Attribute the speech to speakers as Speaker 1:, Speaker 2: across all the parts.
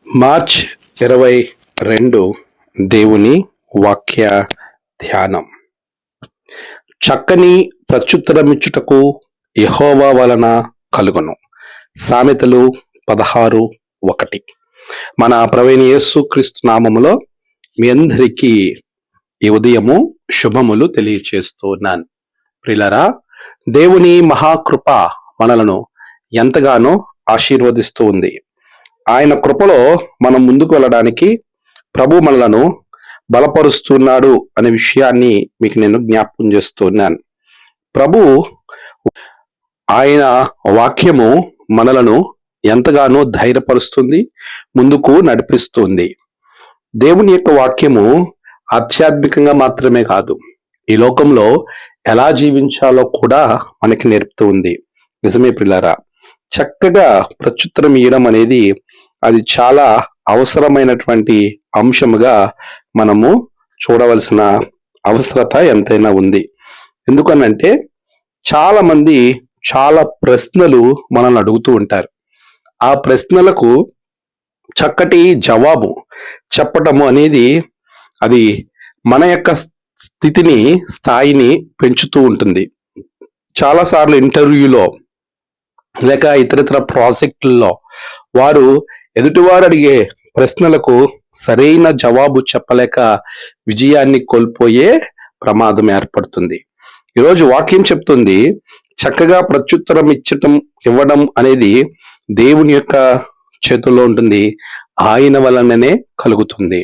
Speaker 1: March 22 దేవుని వాక్య ధ్యానం. చక్కని ప్రత్యుత్తరమిచ్చుటకు యెహోవా వలన కలుగును. సామెతలు 16:1. మన ప్రభువైన యేసుక్రీస్తు నామములో మీ అందరికీ ఈ ఉదయము శుభములు తెలియచేస్తున్నాను. ప్రియులారా, దేవుని మహాకృప మనలను ఎంతగానో ఆశీర్వదిస్తూ ఉంది. ఆయన కృపలో మనం ముందుకు వెళ్ళడానికి ప్రభు మనలను బలపరుస్తున్నాడు అనే విషయాన్ని మీకు నేను జ్ఞాపకం చేస్తున్నాను. ప్రభు ఆయన వాక్యము మనలను ఎంతగానో ధైర్యపరుస్తుంది, ముందుకు నడిపిస్తుంది. దేవుని యొక్క వాక్యము ఆధ్యాత్మికంగా మాత్రమే కాదు, ఈ లోకంలో ఎలా జీవించాలో కూడా మనకి నేర్పుతూ ఉంది. నిజమే ప్రియులారా, చక్కగా ప్రత్యుత్తరం ఇవ్వడం అనేది అది చాలా అవసరమైనటువంటి అంశముగా మనము చూడవలసిన అవసరత ఎంతైనా ఉంది. ఎందుకనంటే చాలా మంది చాలా ప్రశ్నలు మనల్ని అడుగుతూ ఉంటారు. ఆ ప్రశ్నలకు చక్కటి జవాబు చెప్పటము అనేది అది మన యొక్క స్థాయిని పెంచుతూ ఉంటుంది. చాలాసార్లు ఇంటర్వ్యూలో లేక ఇతరితర ప్రాజెక్టుల్లో వారు ఎదుటివారు అడిగే ప్రశ్నలకు సరైన జవాబు చెప్పలేక విజయాన్ని కోల్పోయే ప్రమాదం ఏర్పడుతుంది. ఈరోజు వాక్యం చెప్తుంది, చక్కగా ప్రత్యుత్తరం ఇవ్వడం అనేది దేవుని యొక్క చేతుల్లో ఉంటుంది, ఆయన వలననే కలుగుతుంది.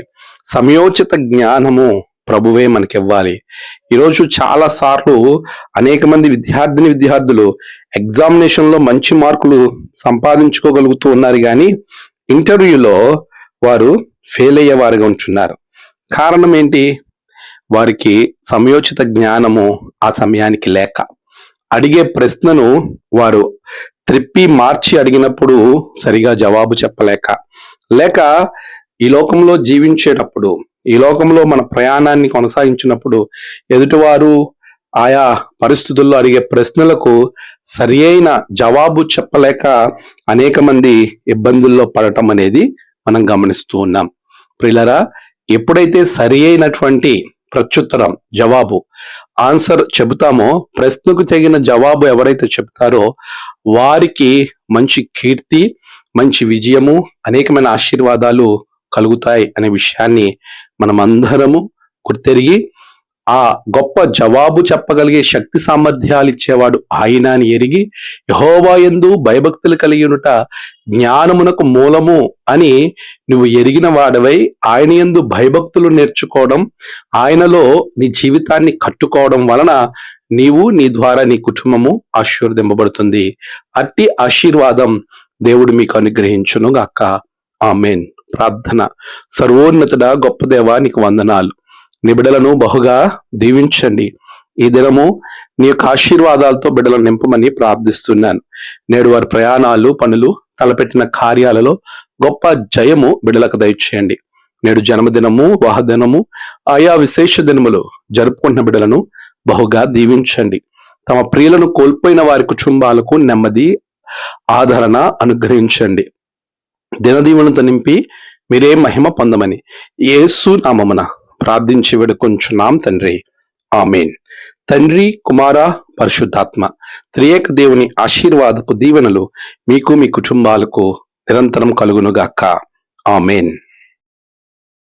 Speaker 1: సమయోచిత జ్ఞానము ప్రభువే మనకివ్వాలి. ఈరోజు చాలా సార్లు అనేక మంది విద్యార్థులు ఎగ్జామినేషన్లో మంచి మార్కులు సంపాదించుకోగలుగుతూ ఉన్నారు, కానీ ఇంటర్వ్యూలో వారు ఫెయిల్ అయ్యే వారిగా ఉంటున్నారు. కారణం ఏంటి? వారికి సమయోచిత జ్ఞానము ఆ సమయానికి లేక, అడిగే ప్రశ్నను వారు త్రిప్పి మార్చి అడిగినప్పుడు సరిగా జవాబు చెప్పలేక, లేక ఈ లోకంలో జీవించేటప్పుడు, ఈ లోకంలో మన ప్రయాణాన్ని కొనసాగించినప్పుడు ఎదుటివారు ఆయా పరిస్థితుల్లో అడిగే ప్రశ్నలకు సరి అయిన జవాబు చెప్పలేక అనేక మంది ఇబ్బందుల్లో పడటం అనేది మనం గమనిస్తూ ఉన్నాం. ప్రియులారా, ఎప్పుడైతే సరి అయినటువంటి ప్రత్యుత్తరం జవాబు ఆన్సర్ చెబుతామో, ప్రశ్నకు తగిన జవాబు ఎవరైతే చెప్తారో వారికి మంచి కీర్తి, మంచి విజయము, అనేకమైన ఆశీర్వాదాలు కలుగుతాయి అనే విషయాన్ని మనం అందరము గుర్తెరిగి ఆ గొప్ప జవాబు చెప్పగలిగే శక్తి సామర్థ్యాలు ఇచ్చేవాడు ఆయన అని ఎరిగి, యెహోవా యందు భయభక్తులు కలిగి ఉండుట జ్ఞానమునకు మూలము అని నువ్వు ఎరిగిన వాడవై ఆయన యందు భయభక్తులు నేర్చుకోవడం, ఆయనలో నీ జీవితాన్ని కట్టుకోవడం వలన నీవు, నీ ద్వారా నీ కుటుంబము ఆశీర్వదింపబడుతుంది. అట్టి ఆశీర్వాదం దేవుడు మీకు అనుగ్రహించును గాక. ఆమేన్. ప్రార్థన. సర్వోన్నతుడా, గొప్ప దేవా, నీకు వందనాలు. నీ బిడ్డలను బహుగా దీవించండి. ఈ దినము నీ యొక్క ఆశీర్వాదాలతో బిడ్డలను నింపమని ప్రార్థిస్తున్నాను. నేడు వారి ప్రయాణాలు, పనులు, తలపెట్టిన కార్యాలలో గొప్ప జయము బిడ్డలకు దయచేయండి. నేడు జన్మదినము, వివాహదినము, ఆయా విశేష దినములు జరుపుకుంటున్న బిడ్డలను బహుగా దీవించండి. తమ ప్రియులను కోల్పోయిన వారి కుటుంబాలకు నెమ్మది, ఆదరణ అనుగ్రహించండి. దినదీవులతో నింపి మీరే మహిమ పొందమని యేసు నామమున ప్రార్థించి వేడుకొంచున్నాం తండ్రి. ఆమేన్. తండ్రి, కుమార, పరిశుద్ధాత్మ త్రియేక దేవుని ఆశీర్వాదపు దీవెనలు మీకు, మీ కుటుంబాలకు నిరంతరం కలుగునుగాక. ఆమేన్.